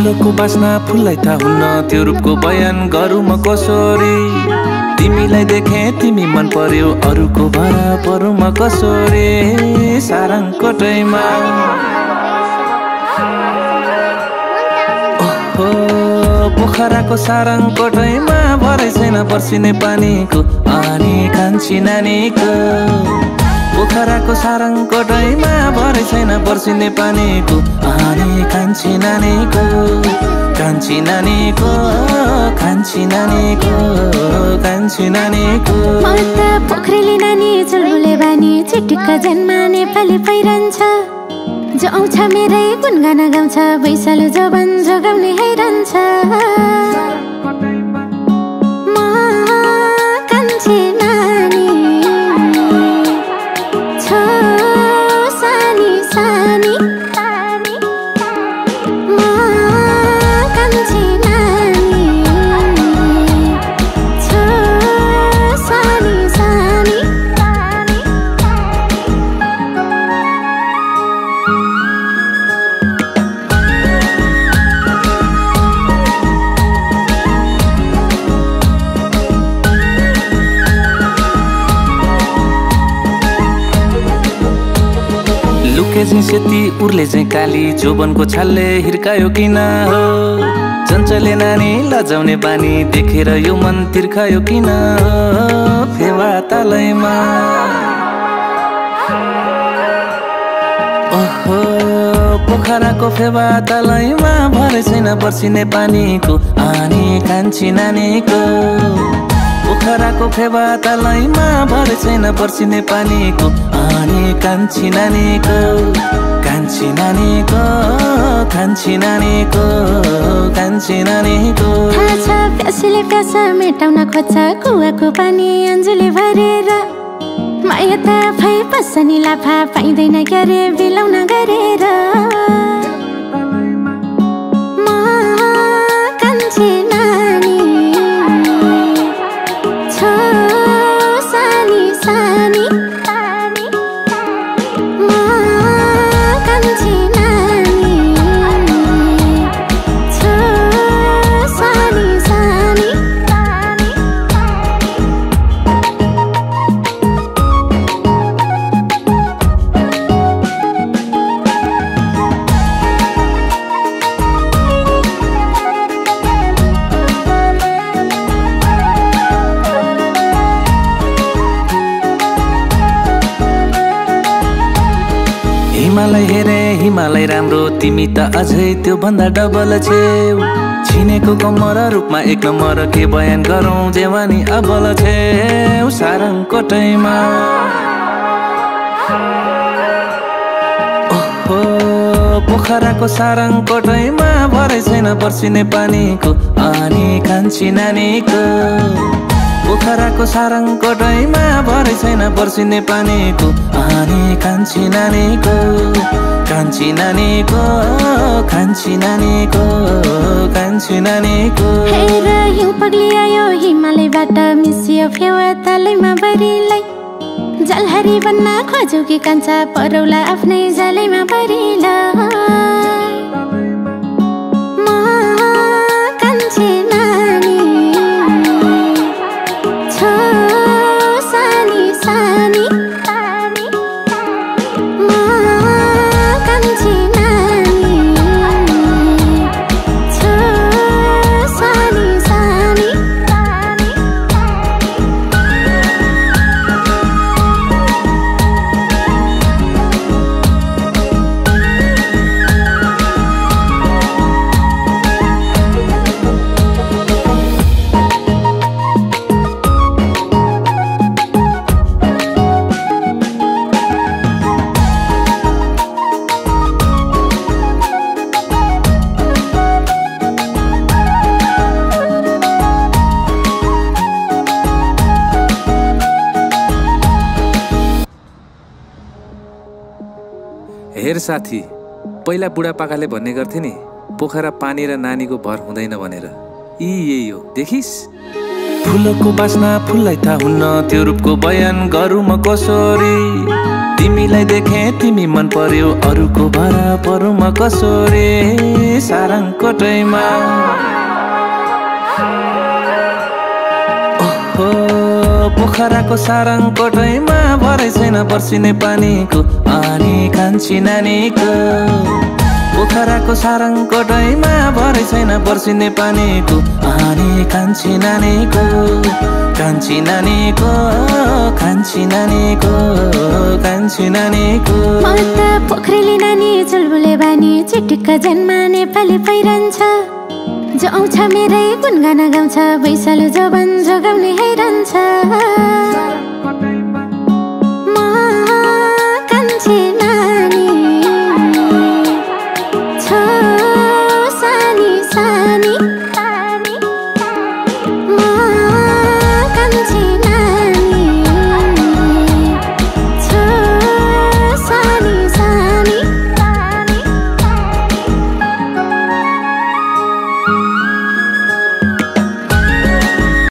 फुलको बास्ना फुललाई थाहा हुन्न त्यो रूपको बयान गरौँ म कसरी। तिमीलाई देखे तिमी मन पर्यो अरूको भरा परौँ म कसरी। सारङकोटैमा ओहो पोखराको सारङकोटैमा भरै छैन पर्सिने पानीको अनि कान्छी नानीको। पोखराको सारङकोटैमा भरै छैन पर्सिने पानीको अनि कान्छी नानीको। कान्छी नानीको कान्छी नानीको कान्छी नानीको। म त पोखरेली नानी चुलबुले बानी चिटिक्क जन्मा नेपाली पहिरन्छ। जो आउँछ मेरै गुनगान गाउँछ बैसालु जवन जोगाउने हैरन्छ। म कान्छी नानी छ सानी सानी। म कान्छी नानी छ सानी सानी। लुके चाहिँ सेती उर्ले चाहिँ काली जोबनको छालले हिर्कायो किन हो। चञ्चले नानी लजाउने बानी देखेर यो मन तिर्खायो किन हो। फेवा तालैमा ओहो पोखराको फेवा तालैमा भरै छैन पर्सिने पानीको अनि कान्छी नानीको। पोखराको फेवा तालैमा भरै छैन पर्सिने पानीको अनि कान्छी नानीको। कान्छी नानीको कान्छी नानीको कान्छी नानीको। थाहा छ प्यासीले प्यासा मेटाउन खोज्छ कुवाको पानी अन्जुले भरेर। माया त आफै पस्छ नि लाफा पाइँदैन क्यारे बिलाउन गरेर। म कान्छी नानी छ सानी सानी। म कान्छी नानी छ सानी सानी। हिमालय हेरे हिमालय राम्रो तिमी त अझै त्यो भन्दा डबल छेउ। छिनेको कमर रूपमा एक नम्बर के बयान गरौँ जेवानी अबल छेउ। सारङकोटैमा ओहो पोखराको सारङकोटैमा भरै छैन पर्सिने पानीको अनि कान्छी नानीको। पोखराको सारङकोटैमा भरै छैन पर्सिने पानीको अनि कान्छी नानीको। कान्छी नानीको कान्छी नानीको कान्छी नानीको। हेर हिउँ पग्ली आयो हिमालयबाट मिसियो फेवा तालैमा बरिलाई। जलहरी बन्न खोज्यो कि कान्छा परौला आफ्नै जालैमा बरिलाई। म कान्छी नानी छ सानी सानी। म कान्छी नानी छ सानी सानी। हेर साथी पहिला बुढापाकाले भन्ने गर्थे नि पोखरा पानी र नानीको भर हुँदैन भनेर। यही हो देखिस। फुलको बास्ना फुललाई थाहा हुन्न त्यो रूपको बयान गरौँ म कसरी। तिमीलाई देखे तिमी मन पर्यो अरूको भरा परु म कसो रे सारङकोटैमा ओहो पोखराको सारङकोटैमा भरै छैन पर्सिने पानीको अनि कान्छी नानीको पोखराको सारङकोटैमा भरै छैन पर्सिने पानीको अनि कान्छी नानीको कान्छी नानीको कान्छी नानीको कान्छी नानीको म त पोखरेली नानी चुलबुले बानी चिटिक्क जन्मा नेपाली पहिरन्छ जो आउँछ मेरै गुनगान गाउँछ बैशालु जौवन जोगाउने हैरन्छ